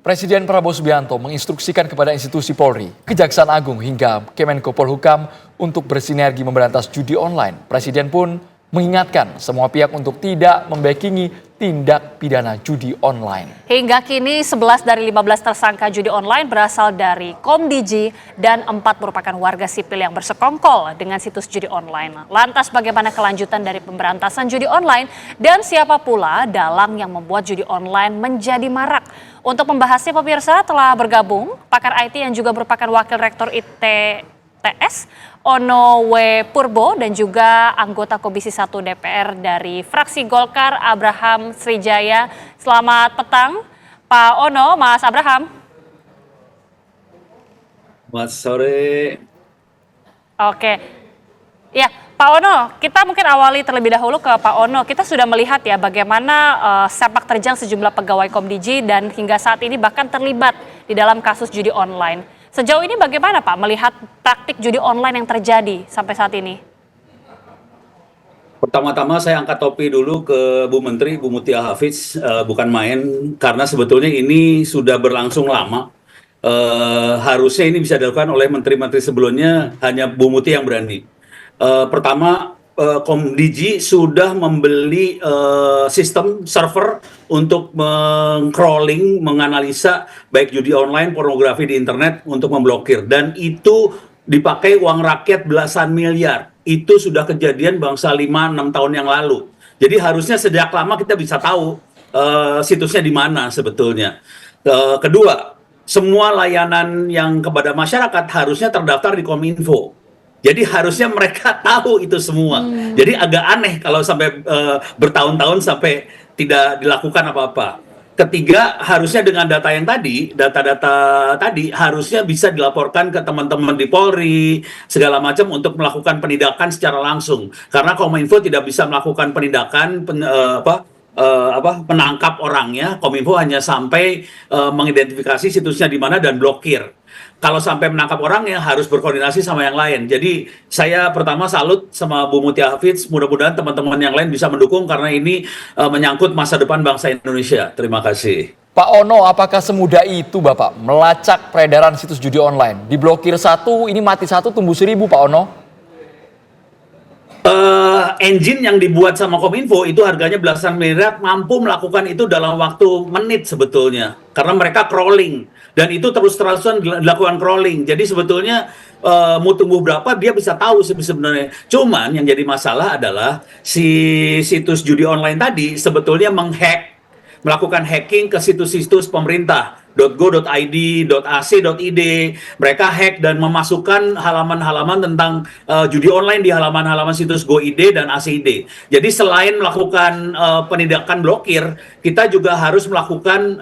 Presiden Prabowo Subianto menginstruksikan kepada institusi Polri, Kejaksaan Agung hingga Kemenko Polhukam untuk bersinergi memberantas judi online. Presiden pun mengingatkan semua pihak untuk tidak membackingi tindak pidana judi online. Hingga kini 11 dari 15 tersangka judi online berasal dari Komdiji dan 4 merupakan warga sipil yang bersekongkol dengan situs judi online. Lantas bagaimana kelanjutan dari pemberantasan judi online dan siapa pula dalang yang membuat judi online menjadi marak? Untuk membahasnya pemirsa telah bergabung pakar IT yang juga merupakan wakil rektor ITS Ono W. Purbo dan juga anggota Komisi 1 DPR dari fraksi Golkar Abraham Srijaya. Selamat petang Pak Ono, Mas Abraham. Selamat sore. Oke. Ya, Pak Ono, kita mungkin awali terlebih dahulu ke Pak Ono. Kita sudah melihat ya bagaimana sepak terjang sejumlah pegawai Komdiji dan hingga saat ini bahkan terlibat di dalam kasus judi online. Sejauh ini bagaimana Pak melihat praktik judi online yang terjadi sampai saat ini? Pertama-tama saya angkat topi dulu ke Bu Menteri, Bu Mutia Hafiz, bukan main, karena sebetulnya ini sudah berlangsung lama. Harusnya ini bisa dilakukan oleh menteri-menteri sebelumnya, hanya Bu Mutia yang berani. Pertama, Komdiji sudah membeli sistem server untuk meng-crawling, menganalisa baik judi online, pornografi di internet untuk memblokir. Dan itu dipakai uang rakyat belasan miliar. Itu sudah kejadian bangsa 5-6 tahun yang lalu. Jadi harusnya sejak lama kita bisa tahu situsnya di mana sebetulnya. Kedua, semua layanan yang kepada masyarakat harusnya terdaftar di Kominfo. Jadi harusnya mereka tahu itu semua. Jadi agak aneh kalau sampai bertahun-tahun sampai tidak dilakukan apa-apa. Ketiga, harusnya dengan data yang tadi, data-data tadi harusnya bisa dilaporkan ke teman-teman di Polri, segala macam untuk melakukan penindakan secara langsung. Karena Kominfo tidak bisa melakukan penindakan penangkap orangnya. Kominfo hanya sampai mengidentifikasi situsnya di mana dan blokir. Kalau sampai menangkap orangnya harus berkoordinasi sama yang lain. Jadi saya pertama salut sama Bu Mutia Hafiz. Mudah-mudahan teman-teman yang lain bisa mendukung karena ini menyangkut masa depan bangsa Indonesia. Terima kasih. Pak Ono, apakah semudah itu Bapak melacak peredaran situs judi online? Diblokir satu, ini mati satu, tumbuh 1000 Pak Ono. Engine yang dibuat sama Kominfo itu harganya belasan miliar, mampu melakukan itu dalam waktu menit sebetulnya. Karena mereka crawling. Dan itu terus-terusan dilakukan crawling. Jadi sebetulnya mau tumbuh berapa dia bisa tahu sebenarnya. Cuman yang jadi masalah adalah si situs judi online tadi sebetulnya melakukan hacking ke situs-situs pemerintah .go.id, .ac.id. Mereka hack dan memasukkan halaman-halaman tentang judi online di halaman-halaman situs Go.id dan AC.id. Jadi selain melakukan penindakan blokir, kita juga harus melakukan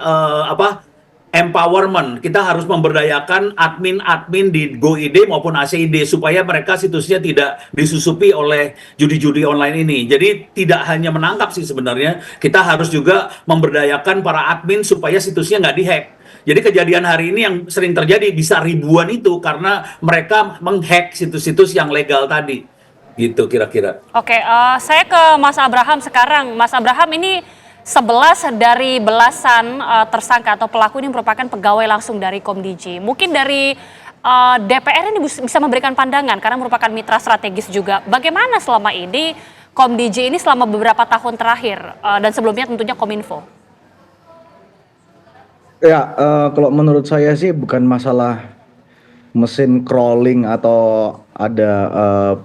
empowerment. Kita harus memberdayakan admin-admin di Go.id maupun AC.id supaya mereka situsnya tidak disusupi oleh judi-judi online ini. Jadi tidak hanya menangkap sih sebenarnya, kita harus juga memberdayakan para admin supaya situsnya nggak dihack. Jadi kejadian hari ini yang sering terjadi bisa ribuan itu karena mereka menghack situs-situs yang legal tadi. Gitu kira-kira. Oke, saya ke Mas Abraham sekarang. Mas Abraham, ini 11 dari belasan tersangka atau pelaku ini merupakan pegawai langsung dari Komdiji. Mungkin dari DPR ini bisa memberikan pandangan karena merupakan mitra strategis juga. Bagaimana selama ini Komdiji ini selama beberapa tahun terakhir dan sebelumnya tentunya Kominfo? Ya, kalau menurut saya sih bukan masalah mesin crawling atau ada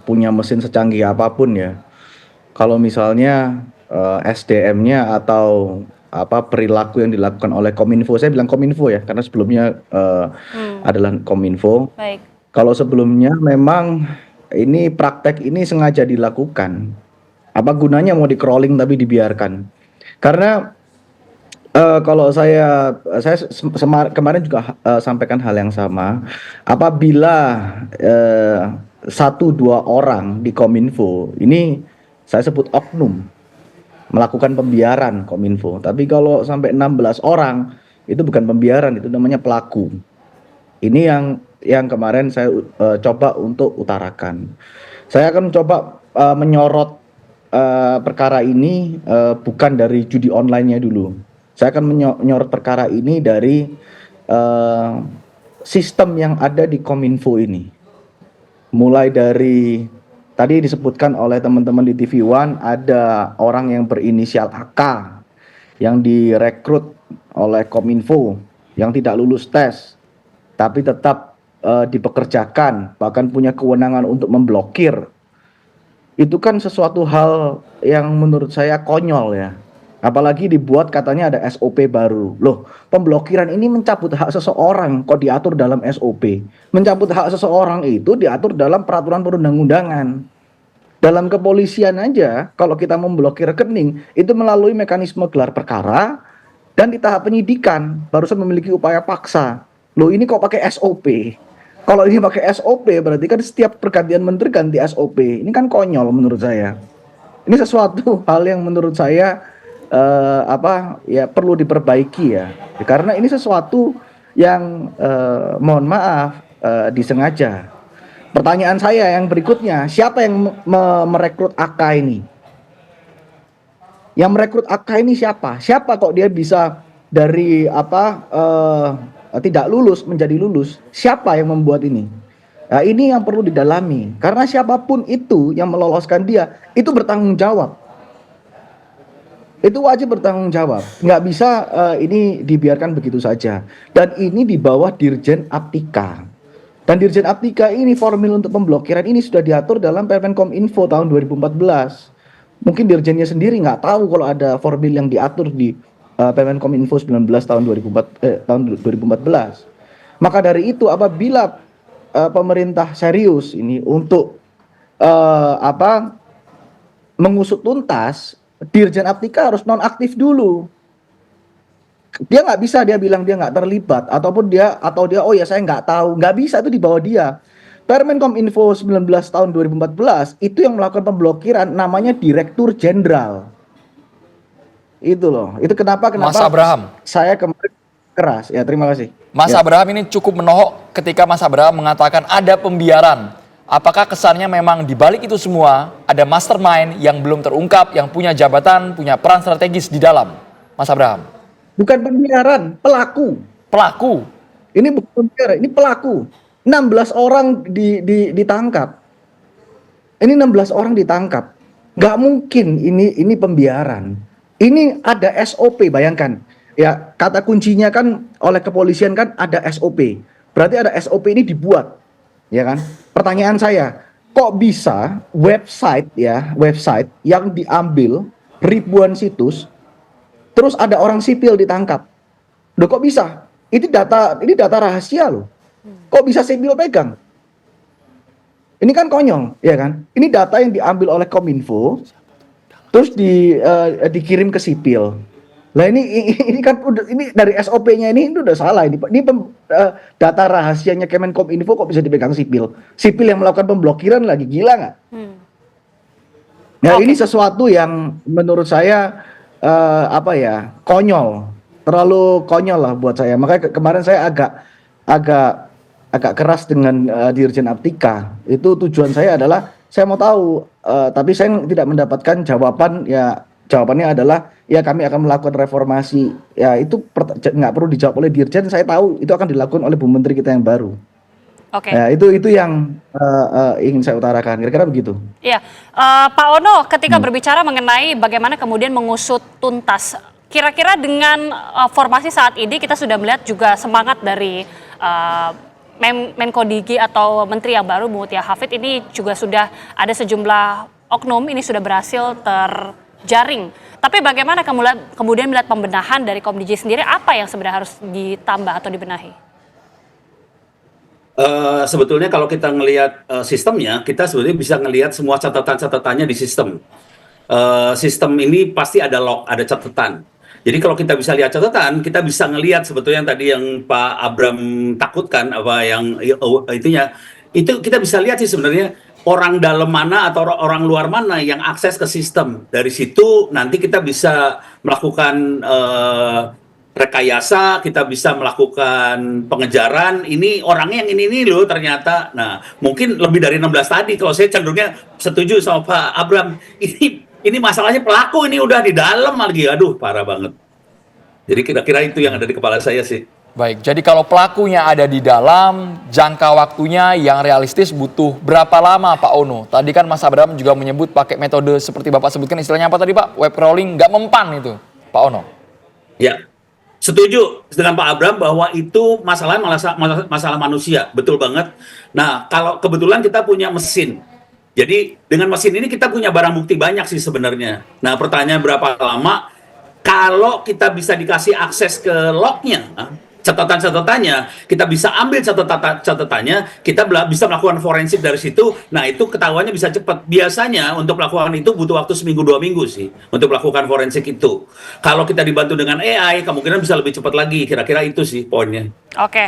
punya mesin secanggih apapun ya. Kalau misalnya SDM-nya atau perilaku yang dilakukan oleh Kominfo, saya bilang Kominfo ya, karena sebelumnya adalah Kominfo. Baik. Kalau sebelumnya memang ini praktek ini sengaja dilakukan. Apa gunanya mau di crawling tapi dibiarkan? Karena kalau saya kemarin juga sampaikan hal yang sama. Apabila 1-2 orang di Kominfo, ini saya sebut oknum, melakukan pembiaran Kominfo. Tapi kalau sampai 16 orang, itu bukan pembiaran, itu namanya pelaku. Ini yang kemarin saya coba untuk utarakan. Saya akan coba menyorot perkara ini bukan dari judi online-nya dulu. Saya akan menyorot perkara ini dari eh, sistem yang ada di Kominfo ini. Mulai dari tadi disebutkan oleh teman-teman di TV One, ada orang yang berinisial AK yang direkrut oleh Kominfo yang tidak lulus tes tapi tetap dipekerjakan, bahkan punya kewenangan untuk memblokir. Itu kan sesuatu hal yang menurut saya konyol ya. Apalagi dibuat katanya ada SOP baru. Loh, pemblokiran ini mencabut hak seseorang kok diatur dalam SOP. Mencabut hak seseorang itu diatur dalam peraturan perundang-undangan. Dalam kepolisian aja, kalau kita memblokir rekening, itu melalui mekanisme gelar perkara dan di tahap penyidikan barusan memiliki upaya paksa. Loh, ini kok pakai SOP? Kalau ini pakai SOP berarti kan setiap pergantian menteri ganti SOP. Ini kan konyol menurut saya. Ini sesuatu hal yang menurut saya perlu diperbaiki ya. Karena ini sesuatu yang mohon maaf disengaja. Pertanyaan saya yang berikutnya, siapa yang merekrut AK ini? Yang merekrut AK ini siapa? Siapa kok dia bisa dari tidak lulus menjadi lulus? Siapa yang membuat ini? Nah, ini yang perlu didalami. Karena siapapun itu yang meloloskan dia, itu bertanggung jawab. Itu wajib bertanggung jawab. Nggak bisa ini dibiarkan begitu saja. Dan ini di bawah Dirjen Aptika. Dan Dirjen Aptika ini formil untuk pemblokiran ini sudah diatur dalam Permen Kominfo tahun 2014. Mungkin Dirjennya sendiri nggak tahu kalau ada formil yang diatur di Permen Kominfo 19 tahun 2014. Maka dari itu apabila pemerintah serius ini untuk mengusut tuntas, Dirjen Aptika harus nonaktif dulu. Dia nggak bisa dia bilang dia nggak terlibat ataupun dia oh ya saya nggak tahu, nggak bisa, itu di bawah dia. Permen Kominfo 19 tahun 2014 itu yang melakukan pemblokiran namanya Direktur Jenderal. Itu loh. Itu kenapa Mas Abraham. Saya kemarin keras. Ya, terima kasih. Mas Abraham ini cukup menohok ketika Mas Abraham mengatakan ada pembiaran. Apakah kesannya memang di balik itu semua ada mastermind yang belum terungkap, yang punya jabatan, punya peran strategis di dalam? Mas Abraham. Bukan pembiaran, pelaku. Pelaku. Ini bukan pembiaran, ini pelaku. 16 orang ditangkap. Ini 16 orang ditangkap. Nggak mungkin ini pembiaran. Ini ada SOP, bayangkan. Ya, kata kuncinya kan oleh kepolisian kan ada SOP. Berarti ada SOP ini dibuat. Ya kan? Pertanyaan saya, kok bisa website yang diambil ribuan situs terus ada orang sipil ditangkap? Loh, kok bisa? Ini data rahasia loh. Kok bisa sipil pegang? Ini kan konyol, ya kan? Ini data yang diambil oleh Kominfo terus dikirim ke sipil. Lah ini kan udah, ini dari SOP-nya ini udah salah ini. Data rahasianya Kemenkominfo kok bisa dipegang sipil? Sipil yang melakukan pemblokiran lagi, gila nggak? Nah, ini sesuatu yang menurut saya konyol, terlalu konyol lah buat saya. Makanya kemarin saya agak keras dengan Dirjen Aptika. Itu tujuan saya adalah saya mau tahu, tapi saya tidak mendapatkan jawaban. Ya, jawabannya adalah ya kami akan melakukan reformasi. Ya, itu nggak perlu dijawab oleh Dirjen. Saya tahu itu akan dilakukan oleh Bu Menteri kita yang baru. Oke. Ya, itu yang ingin saya utarakan. Kira-kira begitu. Iya, Pak Ono, ketika berbicara mengenai bagaimana kemudian mengusut tuntas, kira-kira dengan formasi saat ini kita sudah melihat juga semangat dari Menko Digi atau Menteri yang baru Mutia Hafid ini juga sudah ada sejumlah oknum ini sudah berhasil terjaring. Tapi bagaimana kemudian melihat pembenahan dari Komdigi sendiri, apa yang sebenarnya harus ditambah atau dibenahi? Sebetulnya kalau kita ngelihat sistemnya, kita sebetulnya bisa ngelihat semua catatan-catatannya di sistem. Sistem ini pasti ada log, ada catatan. Jadi kalau kita bisa lihat catatan, kita bisa ngelihat sebetulnya yang tadi yang Pak Abram takutkan itu kita bisa lihat sih sebenarnya orang dalam mana atau orang luar mana yang akses ke sistem. Dari situ nanti kita bisa melakukan rekayasa, kita bisa melakukan pengejaran. Ini orangnya yang ini loh ternyata. Nah, mungkin lebih dari 16 tadi. Kalau saya cenderungnya setuju sama Pak Abram. Ini masalahnya pelaku ini udah di dalam lagi. Aduh, parah banget. Jadi kira-kira itu yang ada di kepala saya sih. Baik, jadi kalau pelakunya ada di dalam, jangka waktunya yang realistis butuh berapa lama Pak Ono? Tadi kan Mas Abraham juga menyebut pakai metode seperti Bapak sebutkan, istilahnya apa tadi Pak? Web crawling nggak mempan itu, Pak Ono. Ya, setuju dengan Pak Abraham bahwa itu masalah manusia, betul banget. Nah, kalau kebetulan kita punya mesin, jadi dengan mesin ini kita punya barang bukti banyak sih sebenarnya. Nah, pertanyaan berapa lama? Kalau kita bisa dikasih akses ke lognya, catatan-catatannya, kita bisa ambil catatannya, kita bisa melakukan forensik dari situ. Nah, itu ketahuannya bisa cepat. Biasanya untuk melakukan itu butuh waktu seminggu 2 minggu sih untuk melakukan forensik itu. Kalau kita dibantu dengan AI, kemungkinan bisa lebih cepat lagi. Kira-kira itu sih poinnya. Oke,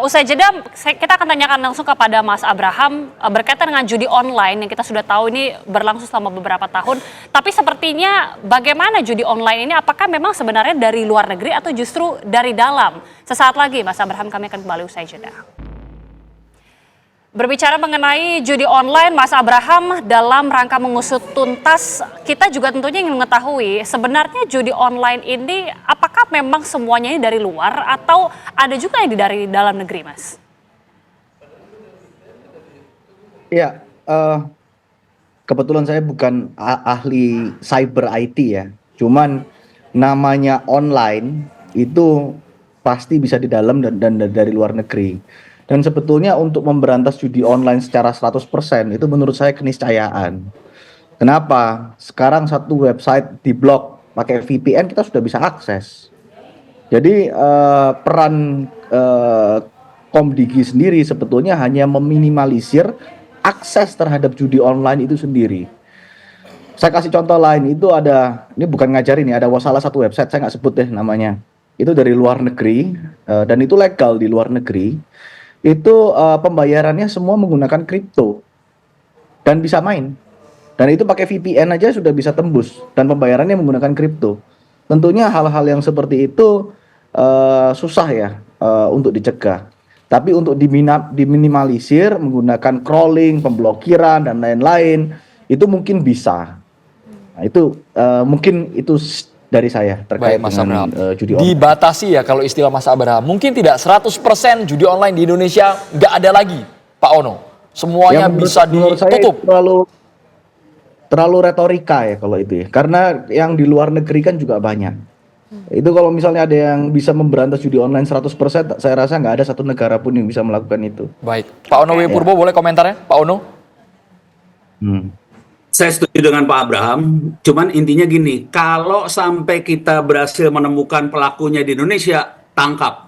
usai jeda kita akan tanyakan langsung kepada Mas Abraham berkaitan dengan judi online yang kita sudah tahu ini berlangsung selama beberapa tahun. Tapi sepertinya bagaimana judi online ini? Apakah memang sebenarnya dari luar negeri atau justru dari dalam? Sesaat lagi Mas Abraham, kami akan kembali usai jeda. Berbicara mengenai judi online, Mas Abraham, dalam rangka mengusut tuntas, kita juga tentunya ingin mengetahui sebenarnya judi online ini apakah memang semuanya ini dari luar atau ada juga yang dari dalam negeri, Mas? Ya, kebetulan saya bukan ahli cyber IT ya. Cuman namanya online itu pasti bisa di dalam dan dari luar negeri. Dan sebetulnya untuk memberantas judi online secara 100% itu menurut saya keniscayaan. Kenapa? Sekarang satu website diblok pakai VPN kita sudah bisa akses. Jadi peran Komdigi sendiri sebetulnya hanya meminimalisir akses terhadap judi online itu sendiri. Saya kasih contoh lain, itu ada, ini bukan ngajarin ya, ada salah satu website, saya nggak sebut deh namanya. Itu dari luar negeri, dan itu legal di luar negeri. Itu pembayarannya semua menggunakan kripto dan bisa main, dan itu pakai VPN aja sudah bisa tembus dan pembayarannya menggunakan kripto. Tentunya hal-hal yang seperti itu susah ya untuk dicegah, tapi untuk diminimalisir menggunakan crawling, pemblokiran dan lain-lain itu mungkin bisa. Nah, itu mungkin itu dari saya terkait Baik, Mas dengan Abraham. judi online. Dibatasi ya kalau istilah Mas Abraham. Mungkin tidak 100% judi online di Indonesia nggak ada lagi, Pak Ono. Semuanya bisa menurut saya ditutup. itu terlalu retorika ya kalau itu ya. Karena yang di luar negeri kan juga banyak. Itu kalau misalnya ada yang bisa memberantas judi online 100%, saya rasa nggak ada satu negara pun yang bisa melakukan itu. Baik, Pak Ono W. Purbo boleh komentarnya, Pak Ono? Saya setuju dengan Pak Abraham, cuman intinya gini, kalau sampai kita berhasil menemukan pelakunya di Indonesia, tangkap.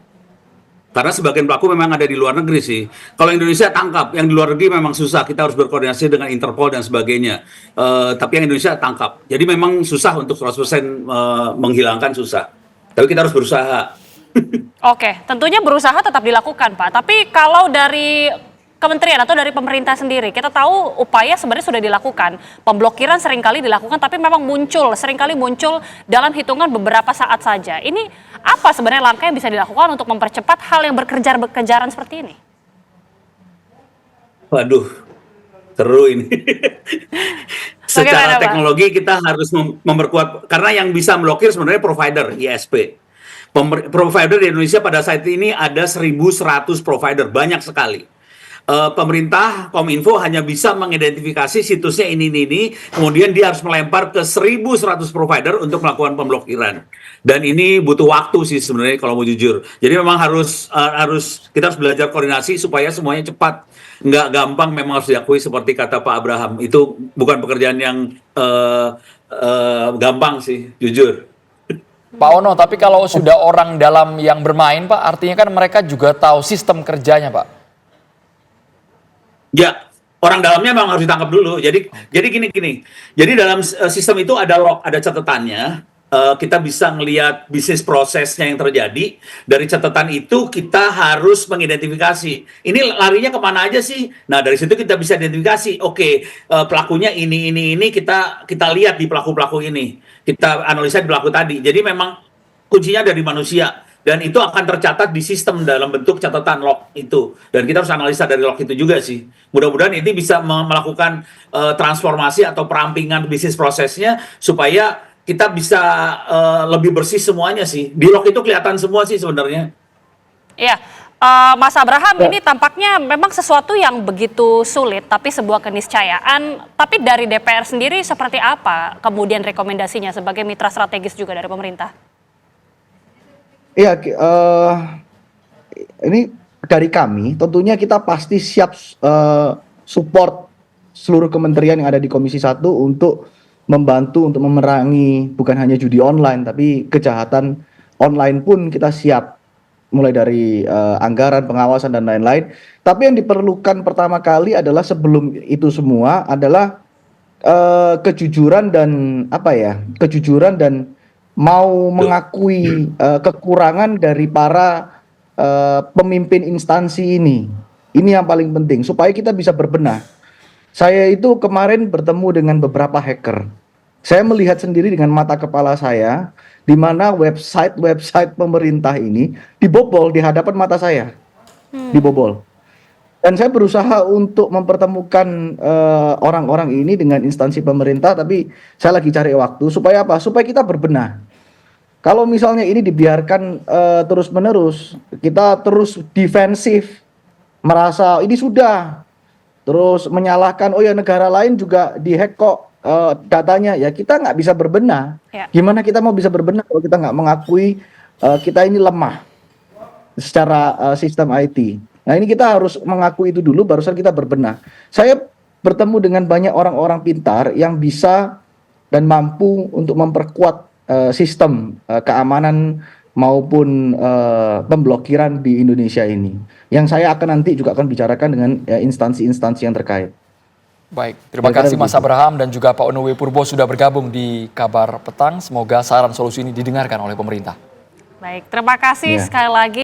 Karena sebagian pelaku memang ada di luar negeri sih. Kalau Indonesia tangkap, yang di luar negeri memang susah, kita harus berkoordinasi dengan Interpol dan sebagainya. Tapi yang Indonesia tangkap. Jadi memang susah untuk 100% menghilangkan, susah. Tapi kita harus berusaha. Oke, tentunya berusaha tetap dilakukan, Pak. Tapi kalau dari kementerian atau dari pemerintah sendiri, kita tahu upaya sebenarnya sudah dilakukan. Pemblokiran seringkali dilakukan, tapi memang seringkali muncul dalam hitungan beberapa saat saja. Ini apa sebenarnya langkah yang bisa dilakukan untuk mempercepat hal yang berkejaran seperti ini? Waduh, seru ini. Secara Bagaimana, Pak? teknologi kita harus memperkuat, karena yang bisa blokir sebenarnya provider, ISP. Provider di Indonesia pada saat ini ada 1.100 provider, banyak sekali. Pemerintah Kominfo hanya bisa mengidentifikasi situsnya ini, kemudian dia harus melempar ke 1.100 provider untuk melakukan pemblokiran. Dan ini butuh waktu sih sebenarnya kalau mau jujur. Jadi memang kita harus belajar koordinasi supaya semuanya cepat. Nggak gampang, memang harus diakui seperti kata Pak Abraham. Itu bukan pekerjaan yang gampang sih, jujur. Pak Ono, tapi kalau sudah orang dalam yang bermain, Pak, artinya kan mereka juga tahu sistem kerjanya, Pak. Ya, orang dalamnya memang harus ditangkap dulu. Jadi gini. Jadi dalam sistem itu ada log, ada catatannya. Kita bisa melihat bisnis prosesnya yang terjadi. Dari catatan itu kita harus mengidentifikasi. Ini larinya kemana aja sih? Nah, dari situ kita bisa identifikasi. Oke, pelakunya ini kita lihat di pelaku-pelaku ini. Kita analisa di pelaku tadi. Jadi memang kuncinya dari manusia. Dan itu akan tercatat di sistem dalam bentuk catatan log itu. Dan kita harus analisa dari log itu juga sih. Mudah-mudahan ini bisa melakukan transformasi atau perampingan bisnis prosesnya supaya kita bisa lebih bersih semuanya sih. Di log itu kelihatan semua sih sebenarnya. Iya, Mas Abraham, ini tampaknya memang sesuatu yang begitu sulit, tapi sebuah keniscayaan. Tapi dari DPR sendiri seperti apa kemudian rekomendasinya sebagai mitra strategis juga dari pemerintah? Iya, ini dari kami, tentunya kita pasti siap support seluruh kementerian yang ada di Komisi 1 untuk membantu untuk memerangi bukan hanya judi online, tapi kejahatan online pun kita siap. Mulai dari anggaran, pengawasan, dan lain-lain. Tapi yang diperlukan pertama kali adalah sebelum itu semua adalah kejujuran dan kejujuran dan mau mengakui kekurangan dari para pemimpin instansi ini. Ini yang paling penting supaya kita bisa berbenah. Saya itu kemarin bertemu dengan beberapa hacker. Saya melihat sendiri dengan mata kepala saya di mana website pemerintah ini dibobol di hadapan mata saya. Dibobol. Dan saya berusaha untuk mempertemukan orang-orang ini dengan instansi pemerintah, tapi saya lagi cari waktu supaya apa? Supaya kita berbenah. Kalau misalnya ini dibiarkan terus-menerus, kita terus defensif, merasa ini sudah, terus menyalahkan, oh ya negara lain juga dihack kok datanya, ya kita nggak bisa berbenah. Ya. Gimana kita mau bisa berbenah kalau kita nggak mengakui kita ini lemah secara sistem IT. Nah ini kita harus mengakui itu dulu, barusan kita berbenah. Saya bertemu dengan banyak orang-orang pintar yang bisa dan mampu untuk memperkuat sistem keamanan maupun pemblokiran di Indonesia ini. Yang saya akan nanti juga akan bicarakan dengan instansi-instansi yang terkait. Baik, terima kasih Mas Abraham dan juga Pak Onowe Purbo sudah bergabung di Kabar Petang. Semoga saran solusi ini didengarkan oleh pemerintah. Baik, terima kasih sekali lagi.